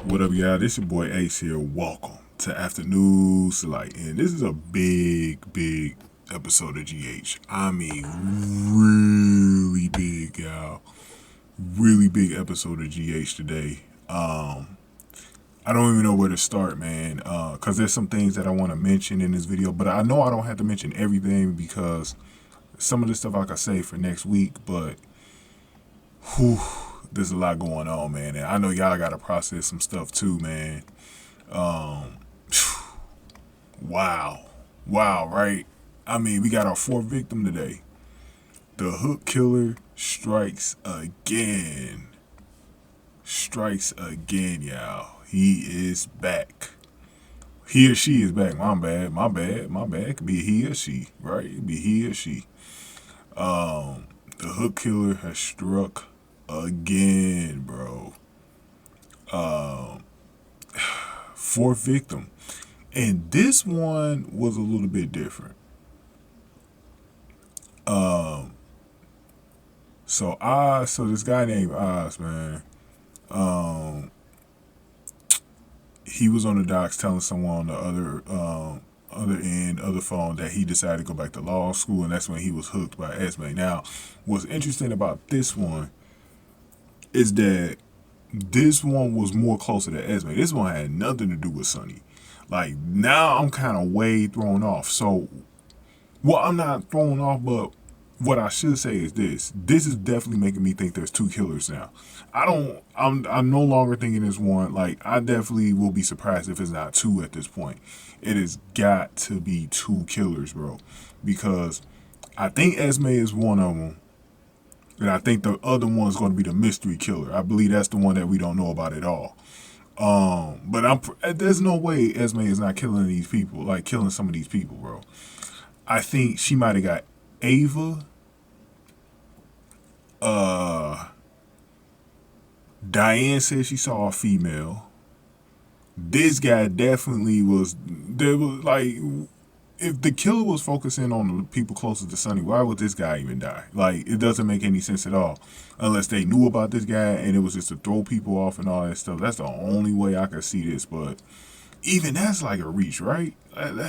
What up, y'all? This your boy Ace here. Welcome to Afternoon Light, and this is a big episode of GH. I mean, really big, y'all. Really big episode of GH today. I don't even know where to start, man, because there's some things that I want to mention in this video, but I know I don't have to mention everything because some of this stuff I could say for next week, but whew, there's a lot going on, man, and I know y'all got to process some stuff too, man. Wow, right? I mean, we got our fourth victim today. The hook killer strikes again. Y'all. He is back. He or she is back. My bad. It could be he or she, right? It could be he or she. The hook killer has struck again, bro. Fourth victim. And this one was a little bit different. So this guy named Oz, man, he was on the docks telling someone on the other phone that he decided to go back to law school, and that's when he was hooked by Esme. Now, what's interesting about this one is that this one was more closer to Esme. This one had nothing to do with Sonny. Like, now I'm kind of way thrown off. So, well, I'm not thrown off, but what I should say is this. This is definitely making me think there's two killers now. I'm no longer thinking it's one. Like, I definitely will be surprised if it's not two at this point. It has got to be two killers, bro. Because I think Esme is one of them. And I think the other one's going to be the mystery killer. I believe that's the one that we don't know about at all. But there's no way Esme is not killing these people, like killing some of these people, bro. I think she might have got Ava. Diane said she saw a female. This guy definitely was. There was like, if the killer was focusing on the people closest to Sonny, why would this guy even die? Like, it doesn't make any sense at all. Unless they knew about this guy and it was just to throw people off and all that stuff. That's the only way I could see this. But even that's like a reach, right?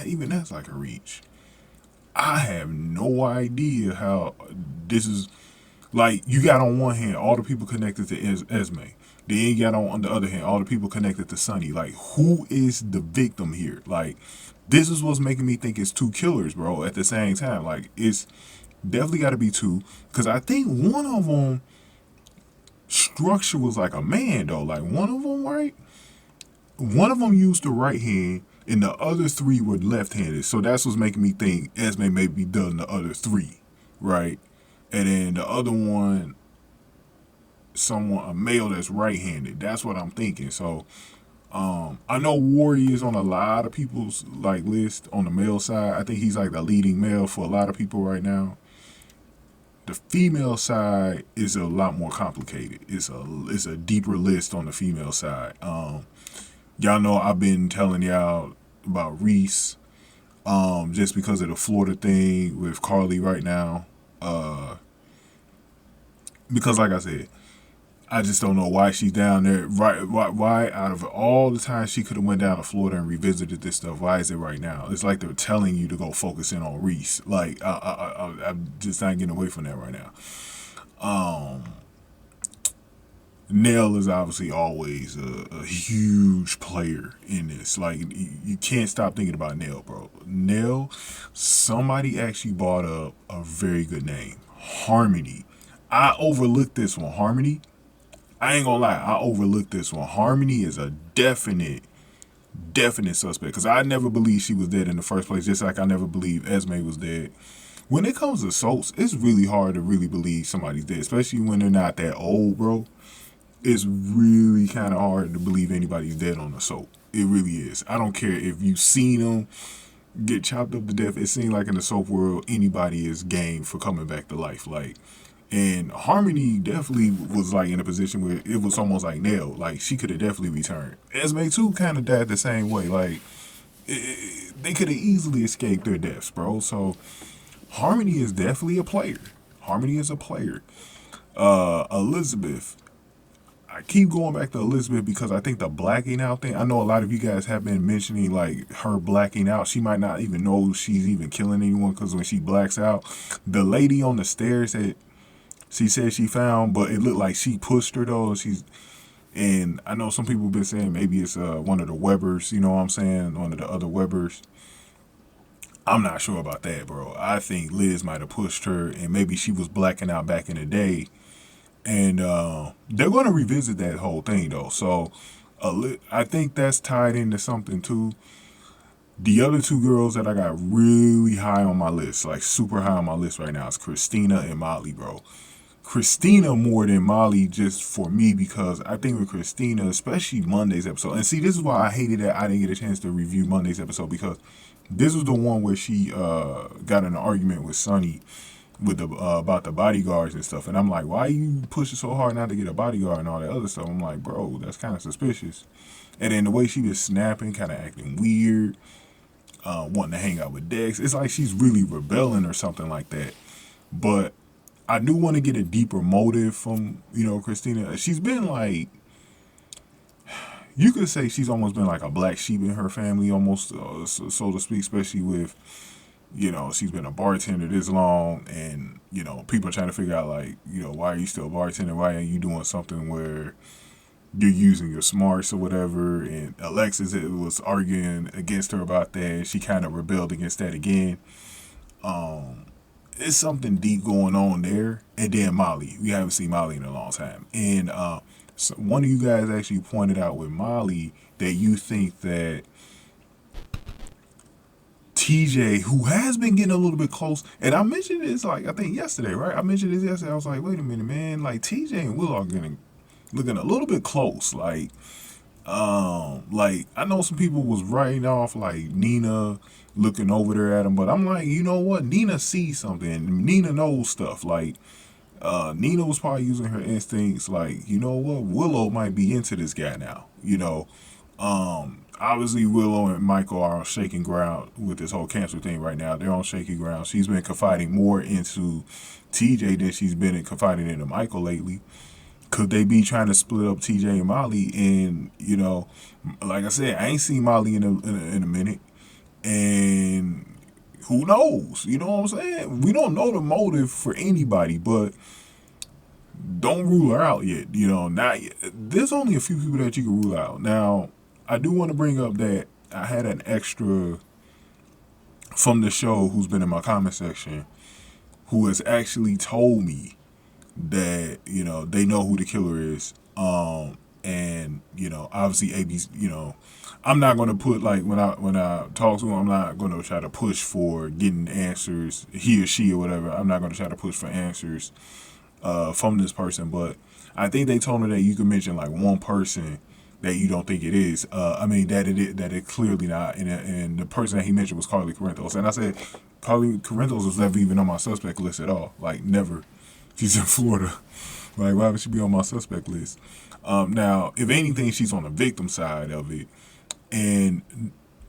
Even that's like a reach. I have no idea how this is. Like, you got on one hand all the people connected to Esme. Then you got on the other hand all the people connected to Sonny. Like, who is the victim here? Like, this is what's making me think it's two killers, bro, at the same time. Like, it's definitely got to be two. Because I think one of them structure was like a man, though. Like, one of them, right? One of them used the right hand, and the other three were left-handed. So that's what's making me think Esme may be done the other three, right? And then the other one, a male that's right-handed. That's what I'm thinking. So, I know Warrior is on a lot of people's like list on the male side. I think he's like the leading male for a lot of people right now. The female side is a lot more complicated. It's a deeper list on the female side. Y'all know I've been telling y'all about Reese, just because of the Florida thing with Carly right now. Because like I said, I just don't know why she's down there. Right? Why out of all the time she could have went down to Florida and revisited this stuff, why is it right now? It's like they're telling you to go focus in on Reese. Like, I'm just not getting away from that right now. Nell is obviously always a huge player in this. Like, you can't stop thinking about Nell, bro. Nell, somebody actually brought up a very good name. Harmony. I overlooked this one. Harmony. I ain't gonna lie. I overlooked this one. Harmony is a definite suspect. Because I never believed she was dead in the first place. Just like I never believed Esme was dead. When it comes to soaps, it's really hard to really believe somebody's dead. Especially when they're not that old, bro. It's really kind of hard to believe anybody's dead on a soap. It really is. I don't care if you've seen them get chopped up to death. It seems like in the soap world, anybody is game for coming back to life. Like, and Harmony definitely was like in a position where it was almost like Nell. Like, she could have definitely returned. Esme too kind of died the same way. Like, they could have easily escaped their deaths, bro. So Harmony is definitely a player. Harmony is a player. Elizabeth, I keep going back to Elizabeth because I think the blacking out thing, I know a lot of you guys have been mentioning like her blacking out. She might not even know she's even killing anyone because when she blacks out, the lady on the stairs that she said she found, but it looked like she pushed her though. And I know some people have been saying maybe it's one of the Webbers, you know what I'm saying? One of the other Webbers. I'm not sure about that, bro. I think Liz might have pushed her and maybe she was blacking out back in the day. And they're going to revisit that whole thing, though. So I think that's tied into something, too. The other two girls that I got really high on my list, like super high on my list right now, is Christina and Molly, bro. Christina more than Molly just for me because I think with Christina, especially Monday's episode, and see, this is why I hated that I didn't get a chance to review Monday's episode because this was the one where she got in an argument with Sonny with the about the bodyguards and stuff, and I'm like, why you pushing so hard not to get a bodyguard and all that other stuff? I'm like, bro, that's kind of suspicious. And then the way she was snapping, kind of acting weird, wanting to hang out with Dex, it's like she's really rebelling or something like that. But I do want to get a deeper motive from, Christina. She's been like, you could say she's almost been like a black sheep in her family, almost, so to speak, especially with, she's been a bartender this long and, people are trying to figure out like, why are you still bartending? Why are you doing something where you're using your smarts or whatever? And Alexis was arguing against her about that. She kind of rebelled against that again. It's something deep going on there. And then Molly. We haven't seen Molly in a long time. And so one of you guys actually pointed out with Molly that you think that TJ, who has been getting a little bit close, and I mentioned this I think yesterday, right? I mentioned this yesterday. I was like, wait a minute, man. Like TJ and Will are looking a little bit close. Like I know some people was writing off like Nina looking over there at him, but I'm like, you know what? Nina sees something. Nina knows stuff. Like, Nina was probably using her instincts. Like, you know what? Willow might be into this guy now. Obviously Willow and Michael are on shaky ground with this whole cancer thing right now. They're on shaky ground. She's been confiding more into TJ than she's been confiding into Michael lately. Could they be trying to split up TJ and Molly? And, like I said, I ain't seen Molly in a minute. And who knows? You know what I'm saying? We don't know the motive for anybody, but don't rule her out yet. Not yet. There's only a few people that you can rule out. Now, I do want to bring up that I had an extra from the show who's been in my comment section who has actually told me that, they know who the killer is. And, obviously AB's, I'm not going to put like, when I talk to him, I'm not going to try to push for getting answers, he or she or whatever. I'm not going to try to push for answers, from this person, but I think they told me that you could mention like one person that you don't think it is. That it clearly not. And the person that he mentioned was Carly Corinthos. And I said, Carly Corinthos was never even on my suspect list at all. Like, never. She's in Florida. Like, why would she be on my suspect list? Now, if anything, she's on the victim side of it. And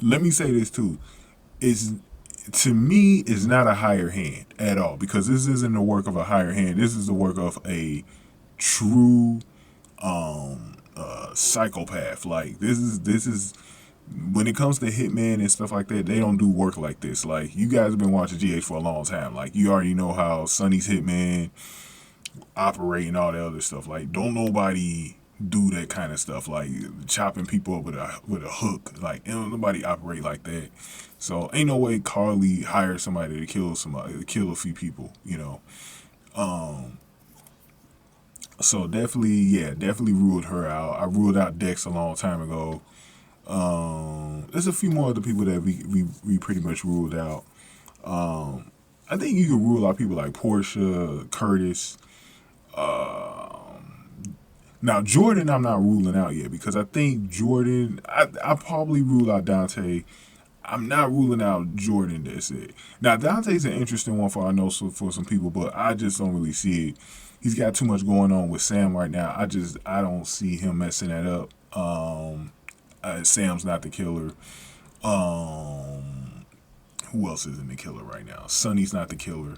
let me say this, too. To me, is not a higher hand at all. Because this isn't the work of a higher hand. This is the work of a true psychopath. Like, this is when it comes to hitman and stuff like that, they don't do work like this. Like, you guys have been watching GH for a long time. Like, you already know how Sonny's hitman operate and all that other stuff. Like, don't nobody do that kind of stuff, like chopping people up with a hook. Like, nobody operate like that. So ain't no way Carly hired somebody to kill a few people. So definitely ruled her out. I ruled out Dex a long time ago. There's a few more other people that we pretty much ruled out. I think you can rule out people like Portia, Curtis. Now Jordan, I'm not ruling out yet because I think Jordan. I probably rule out Dante. I'm not ruling out Jordan. That's it. Now Dante's an interesting one for for some people, but I just don't really see it. He's got too much going on with Sam right now. I don't see him messing that up. Sam's not the killer. Who else isn't the killer right now? Sonny's not the killer.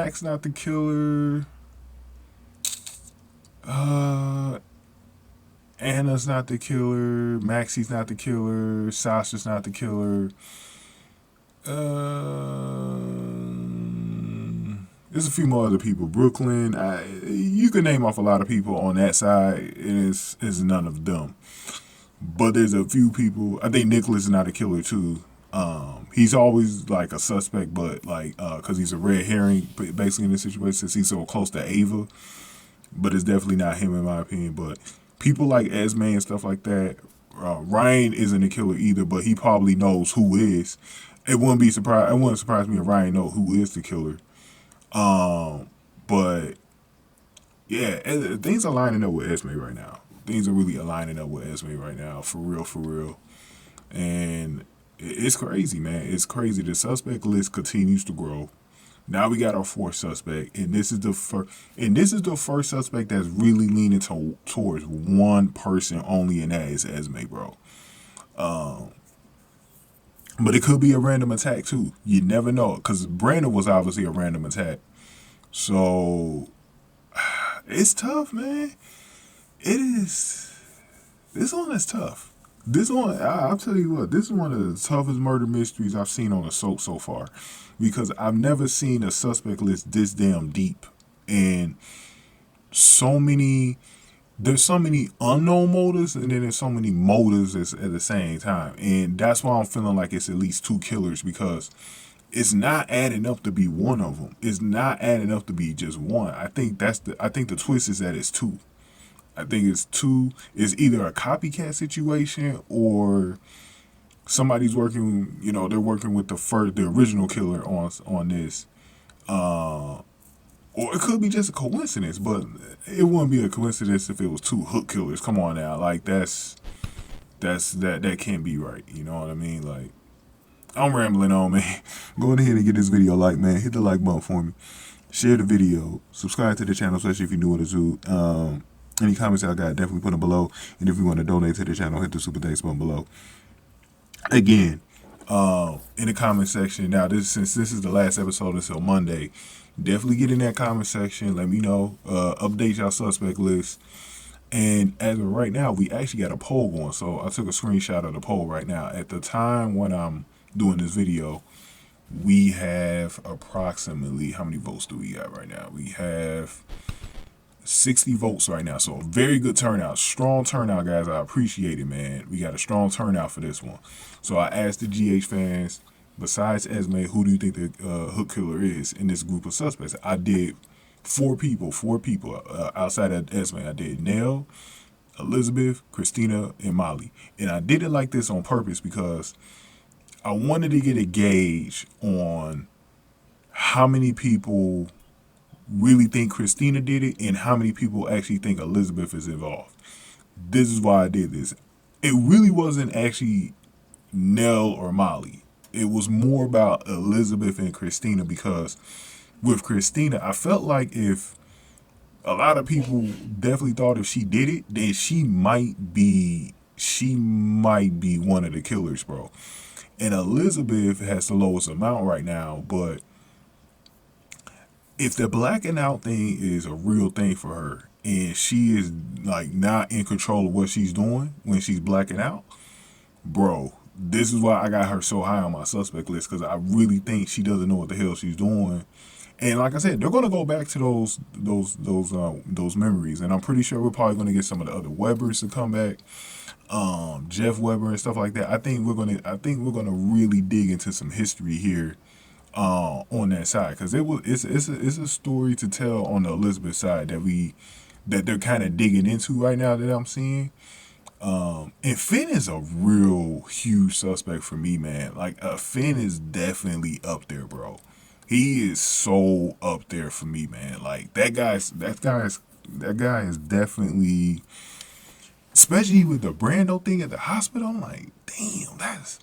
Mac's not the killer. Anna's not the killer. Maxie's not the killer. Sasha's not the killer. There's a few more other people. Brooklyn. You can name off a lot of people on that side, and it's none of them. But there's a few people. I think Nikolas is not a killer too. He's always like a suspect, but like because he's a red herring, basically in this situation since he's so close to Ava. But it's definitely not him in my opinion. But people like Esme and stuff like that. Ryan isn't a killer either, but he probably knows who is. It wouldn't surprise me if Ryan know who is the killer. But yeah, things are lining up with Esme right now. Things are really aligning up with Esme right now, for real. And it's crazy, man. It's crazy. The suspect list continues to grow. Now we got our fourth suspect, and this is the first. And this is the first suspect that's really leaning towards one person only, and that is Esme, bro. But it could be a random attack too. You never know, because Brandon was obviously a random attack. So it's tough, man. It is. This one is tough. This one, I'll tell you what, this is one of the toughest murder mysteries I've seen on the soap so far. Because I've never seen a suspect list this damn deep. And there's so many unknown motives, and then there's so many motives at the same time. And that's why I'm feeling like it's at least two killers, because it's not adding up to be one of them. It's not adding up to be just one. I think the twist is that it's two. I think it's two. It's either a copycat situation or somebody's working. They're working with the original killer on this, or it could be just a coincidence. But it wouldn't be a coincidence if it was two hook killers. Come on now, like that can't be right. You know what I mean? Like, I'm rambling on, man. Go ahead and get this video like, man. Hit the like button for me. Share the video. Subscribe to the channel, especially if you're new to Zoo. Any comments I got, definitely put them below. And if you want to donate to the channel, hit the super thanks button below. Again, in the comment section. Now, since this is the last episode until Monday, definitely get in that comment section. Let me know. Update your suspect list. And as of right now, we actually got a poll going. So I took a screenshot of the poll right now. At the time when I'm doing this video, we have approximately, how many votes do we got right now? We have 60 votes right now. So a very good turnout. Strong turnout, guys. I appreciate it, man. We got a strong turnout for this one. So I asked the GH fans, besides Esme, who do you think the hook killer is in this group of suspects? I did four people outside of Esme. I did Nell, Elizabeth, Christina, and Molly. And I did it like this on purpose because I wanted to get a gauge on how many people really think Christina did it and how many people actually think Elizabeth is involved. This is why I did this. It really wasn't actually Nell or Molly. It was more about Elizabeth and Christina, because with Christina, I felt like if a lot of people definitely thought if she did it, then she might be one of the killers, bro. And Elizabeth has the lowest amount right now, but if the blacking out thing is a real thing for her and she is like not in control of what she's doing when she's blacking out, bro, this is why I got her so high on my suspect list, because I really think she doesn't know what the hell she's doing. And like I said, they're gonna go back to those memories, and I'm pretty sure we're probably gonna get some of the other Webbers to come back, Jeff Webber and stuff like that. I think we're gonna really dig into some history here. On that side, because it's a story to tell on the Elizabeth side that they're kind of digging into right now that I'm seeing. And Finn is a real huge suspect for me, man. Like Finn is definitely up there, bro. He is so up there for me, man. Like that guy is definitely, especially with the Brando thing at the hospital. I'm like, damn, that's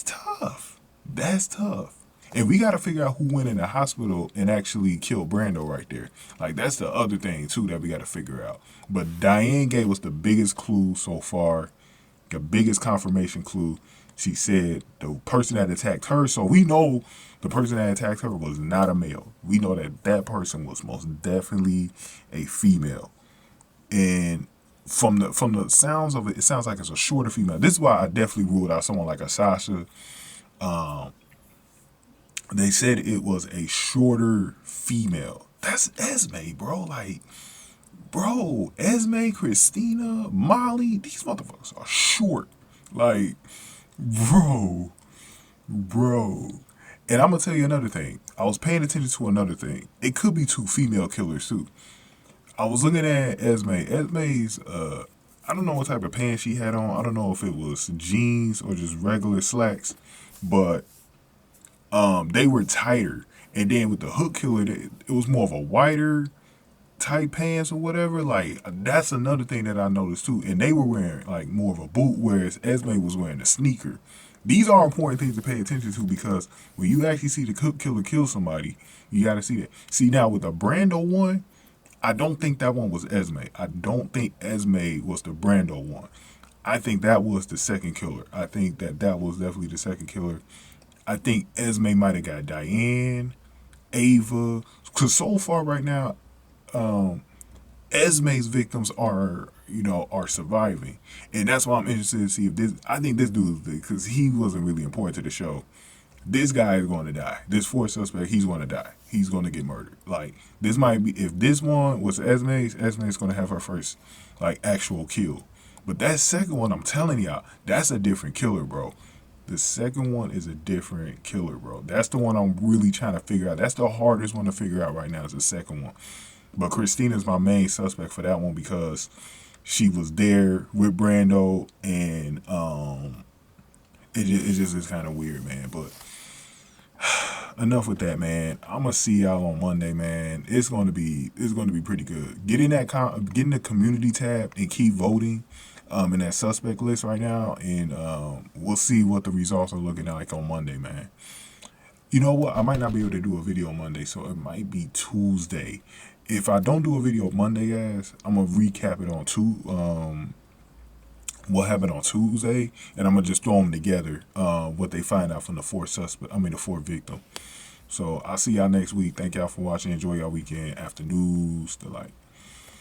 tough. That's tough. And we got to figure out who went in the hospital and actually killed Brando right there. Like, that's the other thing, too, that we got to figure out. But Diane gave us the biggest clue so far The biggest confirmation clue, she said the person that attacked her, so we know the person that attacked her was not a male. We know that that person was most definitely a female. And from the sounds of it, it sounds like it's a shorter female. This is why I definitely ruled out someone like a Sasha. They said it was a shorter female. That's Esme, bro. Like, bro, Esme, Christina, Molly, these motherfuckers are short. Like, bro. And I'm gonna tell you another thing. I was paying attention to another thing. It could be two female killers too. I was looking at Esme. Esme's I don't know what type of pants she had on. I don't know if it was jeans or just regular slacks, but they were tighter. And then with the hook killer, it was more of a wider tight pants or whatever. Like, that's another thing that I noticed too. And they were wearing like more of a boot, whereas Esme was wearing a sneaker. These are important things to pay attention to, because when you actually see the hook killer kill somebody, you got to see that. See, now with the Brando one, I don't think that one was Esme. I don't think Esme was the Brando one. I think that was the second killer. I think that was definitely the second killer. I think Esme might have got Diane, Ava, because so far right now, Esme's victims are surviving, and that's why I'm interested to see if this. I think this dude, because he wasn't really important to the show. This guy is going to die. This fourth suspect, he's going to die. He's going to get murdered. Like, this might be, if this one was Esme's going to have her first, like, actual kill. But that second one, I'm telling y'all, that's a different killer, bro. The second one is a different killer, bro. That's the one I'm really trying to figure out. That's the hardest one to figure out right now, is the second one. But Christina's my main suspect for that one, because she was there with Brando, and it just is kind of weird, man. But enough with that, man. I'm gonna see y'all on Monday, man. It's gonna be pretty good. Get in the community tab and keep voting in that suspect list right now, and we'll see what the results are looking like on Monday, man. You know what? I might not be able to do a video Monday, so it might be Tuesday. If I don't do a video Monday, guys, I'm gonna recap it on what happened on Tuesday, and I'm gonna just throw them together. What they find out from the fourth victim. So I'll see y'all next week. Thank y'all for watching. Enjoy y'all weekend. Afternoons, the like.